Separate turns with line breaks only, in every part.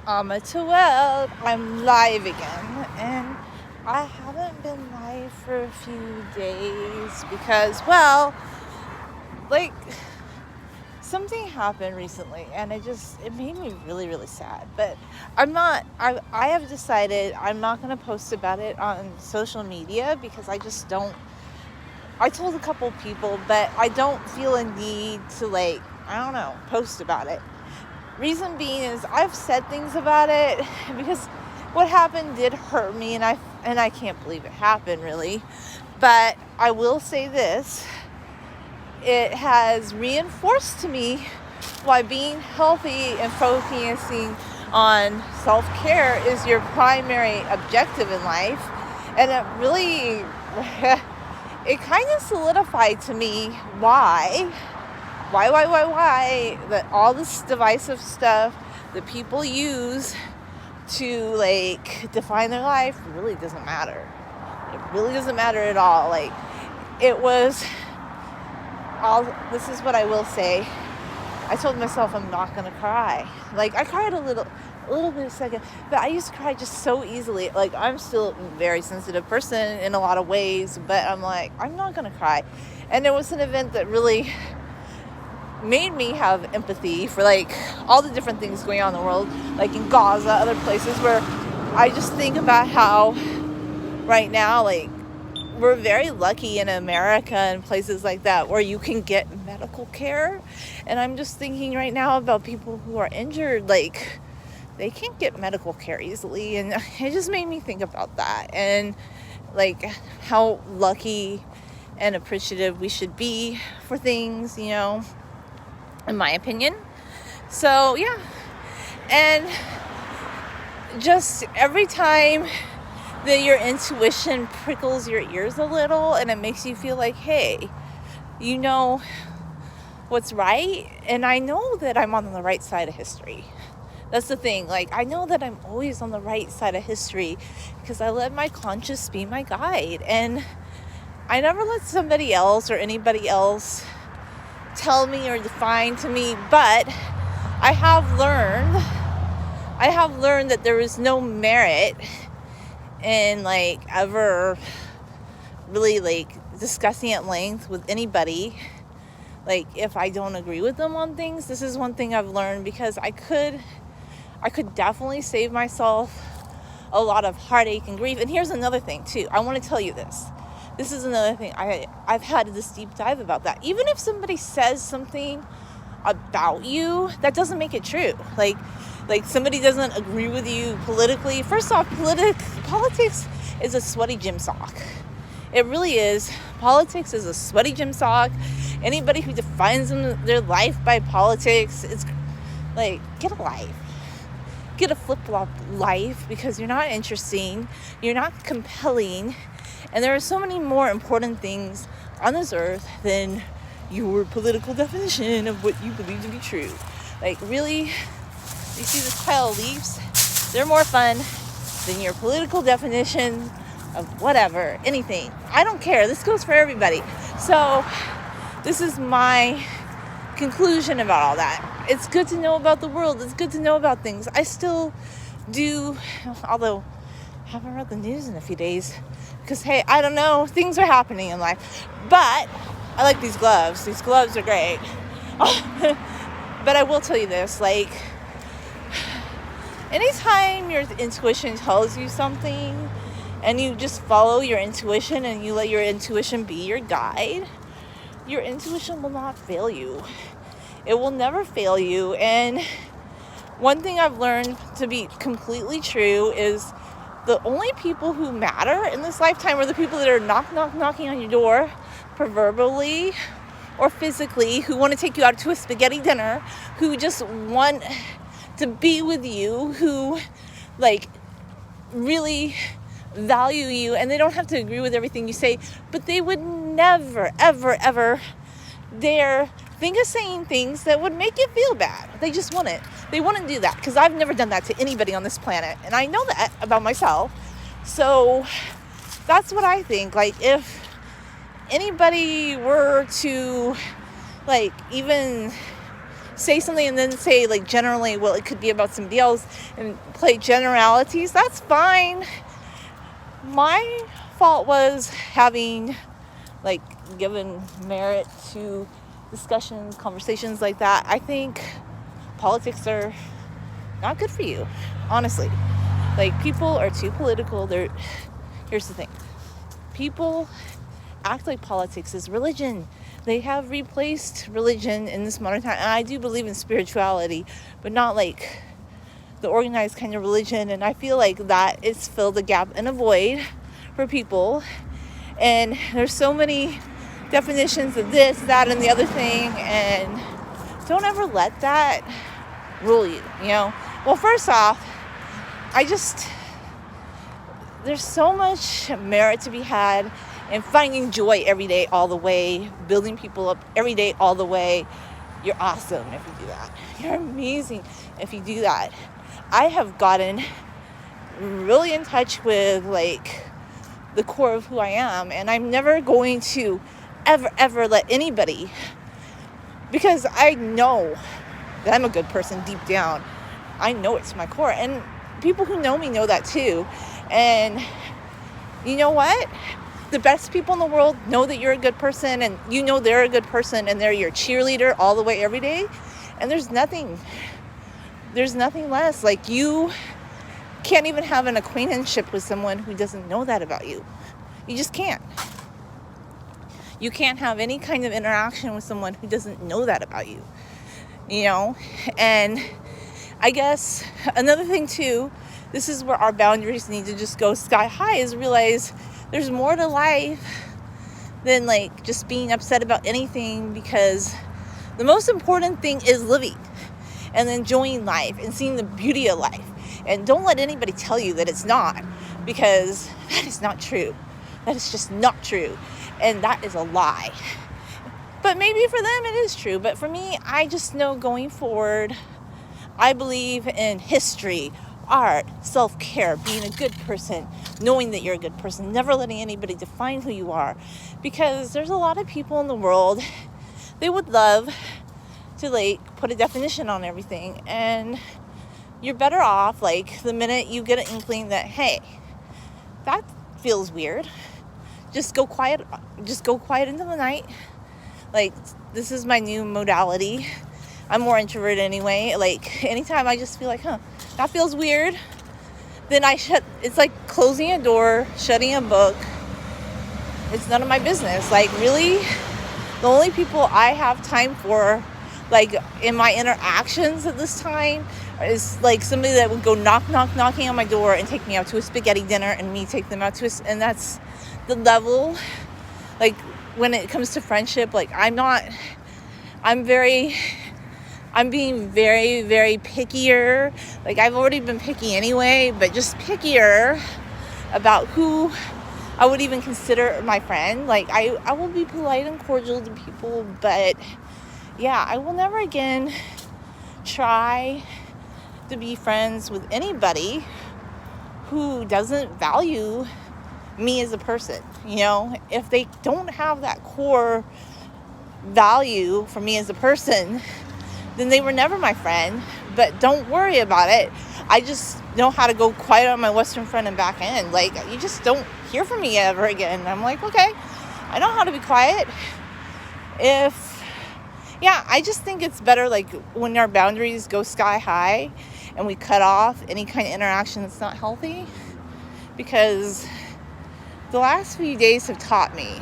Well, I'm live again, and I haven't been live for a few days because, well, like, something happened recently, and it made me really, really sad. But I have decided I'm not going to post about it on social media because I just don't. I told a couple people, but I don't feel a need to, I don't know, post about it. Reason being is I've said things about it because what happened did hurt me, and I can't believe it happened, really. But I will say this: it has reinforced to me why being healthy and focusing on self-care is your primary objective in life. And it really it kind of solidified to me why that all this divisive stuff that people use to define their life really doesn't matter. It really doesn't matter at all. This is what I will say. I told myself I'm not gonna cry. I cried a little bit a second, but I used to cry just so easily. I'm still a very sensitive person in a lot of ways, but I'm not gonna cry. And there was an event that really made me have empathy for all the different things going on in the world, in Gaza, other places, where I just think about how right now we're very lucky in America and places like that where you can get medical care. And I'm just thinking right now about people who are injured, they can't get medical care easily, and it just made me think about that and how lucky and appreciative we should be for things, in my opinion. So yeah, and just every time that your intuition prickles your ears a little and it makes you feel like, hey, you know what's right, and I know that I'm on the right side of history. That's the thing. I know that I'm always on the right side of history because I let my conscience be my guide, and I never let somebody else or anybody else tell me or define to me. But I have learned that there is no merit in ever really discussing at length with anybody if I don't agree with them on things. This is one thing I've learned, because I could definitely save myself a lot of heartache and grief. And here's another thing too. I want to tell you this. This is another thing. I've had this deep dive about that. Even if somebody says something about you, that doesn't make it true. Somebody doesn't agree with you politically. First off, politics is a sweaty gym sock. It really is. Politics is a sweaty gym sock. Anybody who defines their life by politics, it's get a life. Get a flip-flop life, because you're not interesting. You're not compelling. And there are so many more important things on this earth than your political definition of what you believe to be true. Really, you see this pile of leaves? They're more fun than your political definition of whatever, anything. I don't care. This goes for everybody. So this is my conclusion about all that. It's good to know about the world. It's good to know about things. I still do, although I haven't read the news in a few days, because, hey, I don't know, things are happening in life. But I like these gloves. These gloves are great. But I will tell you this, anytime your intuition tells you something and you just follow your intuition and you let your intuition be your guide, your intuition will not fail you. It will never fail you. And one thing I've learned to be completely true is the only people who matter in this lifetime are the people that are knocking on your door, proverbially or physically, who want to take you out to a spaghetti dinner, who just want to be with you, who really value you, and they don't have to agree with everything you say, but they would never, ever, ever dare think of saying things that would make you feel bad. They just wouldn't. They wouldn't do that, because I've never done that to anybody on this planet, and I know that about myself. So that's what I think. If anybody were to even say something and then say like generally, well, it could be about somebody else, and play generalities, that's fine. My fault was having like given merit to discussions, conversations like that. I think politics are not good for you, honestly. Like, people are too political. Here's the thing. People act like politics is religion. They have replaced religion in this modern time. And I do believe in spirituality, but not like the organized kind of religion. And I feel like that it's filled a gap and a void for people. And there's so many definitions of this, that, and the other thing. And don't ever let that rule you, you know? Well, first off, there's so much merit to be had in finding joy every day all the way, building people up every day all the way. You're awesome if you do that. You're amazing if you do that. I have gotten really in touch with like the core of who I am, and I'm never going to ever let anybody, because I know that I'm a good person deep down. I know it's my core, and people who know me know that too. And you know what? The best people in the world know that you're a good person, and you know they're a good person, and they're your cheerleader all the way every day. And there's nothing less. Like, you can't even have an acquaintanceship with someone who doesn't know that about you. You just can't. You can't have any kind of interaction with someone who doesn't know that about you, you know? And I guess another thing too, this is where our boundaries need to just go sky high, is realize there's more to life than like just being upset about anything, because the most important thing is living and enjoying life and seeing the beauty of life. And don't let anybody tell you that it's not, because that is not true. That is just not true. And that is a lie. But maybe for them it is true. But for me, I just know going forward, I believe in history, art, self-care, being a good person, knowing that you're a good person, never letting anybody define who you are. Because there's a lot of people in the world, they would love to like put a definition on everything. And you're better off, like, the minute you get an inkling that, hey, that feels weird, just go quiet into the night. Like, this is my new modality. I'm more introverted anyway. Like, anytime I just feel like, that feels weird, then it's like closing a door, shutting a book. It's none of my business. Like, really, the only people I have time for, like, in my interactions at this time, is like somebody that would go knocking on my door and take me out to a spaghetti dinner, and me take them out to and that's the level. Like, when it comes to friendship, like, I'm being very, very pickier. Like, I've already been picky anyway, but just pickier about who I would even consider my friend. Like, I will be polite and cordial to people, but yeah, I will never again try to be friends with anybody who doesn't value me as a person. You know, if they don't have that core value for me as a person, then they were never my friend. But don't worry about it. I just know how to go quiet on my Western front and back end. Like, you just don't hear from me ever again. And I'm like, okay, I know how to be quiet. I just think it's better, like, when our boundaries go sky high and we cut off any kind of interaction that's not healthy. Because the last few days have taught me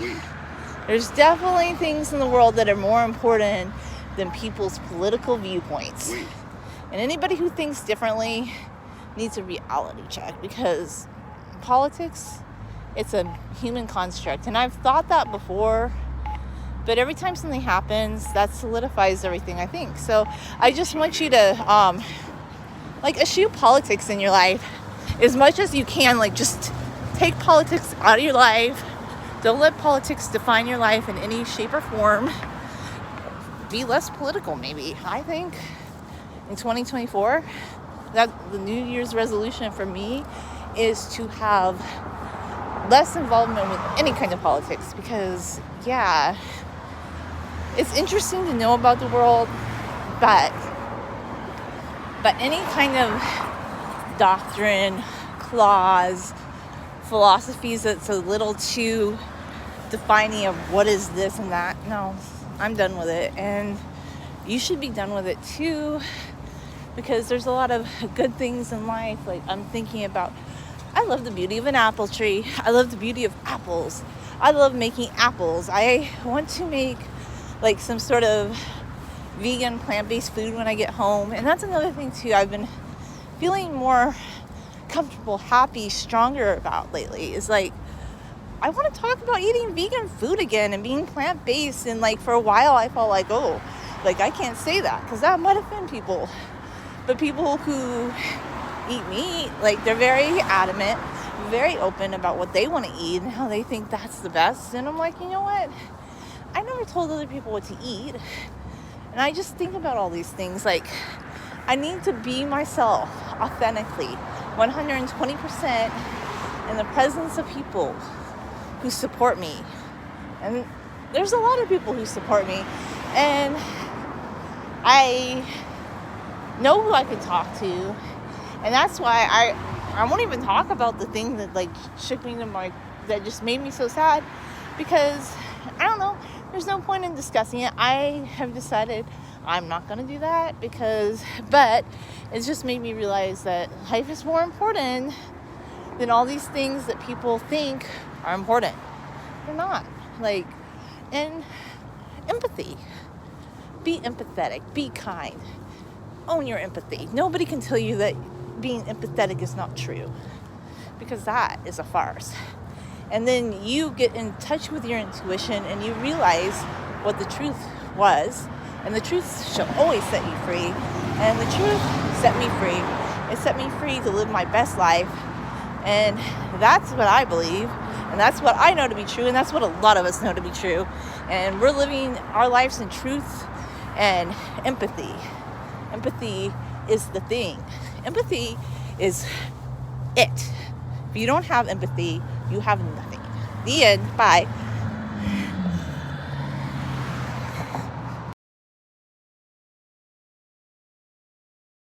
there's definitely things in the world that are more important than people's political viewpoints. And anybody who thinks differently needs a reality check, because politics, it's a human construct. And I've thought that before, but every time something happens, that solidifies everything, I think. So I just want you to eschew politics in your life as much as you can. Like, just take politics out of your life. Don't let politics define your life in any shape or form. Be less political, maybe. I think in 2024, that the New Year's resolution for me is to have less involvement with any kind of politics, because, yeah, it's interesting to know about the world, But any kind of doctrine, clause, philosophies that's a little too defining of what is this and that, no, I'm done with it. And you should be done with it too, because there's a lot of good things in life. Like, I'm thinking about, I love the beauty of an apple tree. I love the beauty of apples. I love making apples. I want to make like some sort of vegan, plant-based food when I get home. And that's another thing too I've been feeling more comfortable, happy, stronger about lately, is like, I want to talk about eating vegan food again and being plant-based. And like, for a while I felt like, oh, like I can't say that because that might offend people. But people who eat meat, like, they're very adamant, very open about what they want to eat and how they think that's the best. And I'm like, you know what? I never told other people what to eat. And I just think about all these things. Like, I need to be myself authentically, 120% in the presence of people who support me. And there's a lot of people who support me. And I know who I can talk to. And that's why I won't even talk about the thing that like shook me to that just made me so sad. Because, I don't know, there's no point in discussing it. I have decided I'm not going to do that but it's just made me realize that life is more important than all these things that people think are important. They're not. Like, and empathy. Be empathetic. Be kind. Own your empathy. Nobody can tell you that being empathetic is not true, because that is a farce. And then you get in touch with your intuition and you realize what the truth was. And the truth shall always set you free. And the truth set me free. It set me free to live my best life. And that's what I believe. And that's what I know to be true. And that's what a lot of us know to be true. And we're living our lives in truth and empathy. Empathy is the thing. Empathy is it. If you don't have empathy, you have nothing. The end. Bye.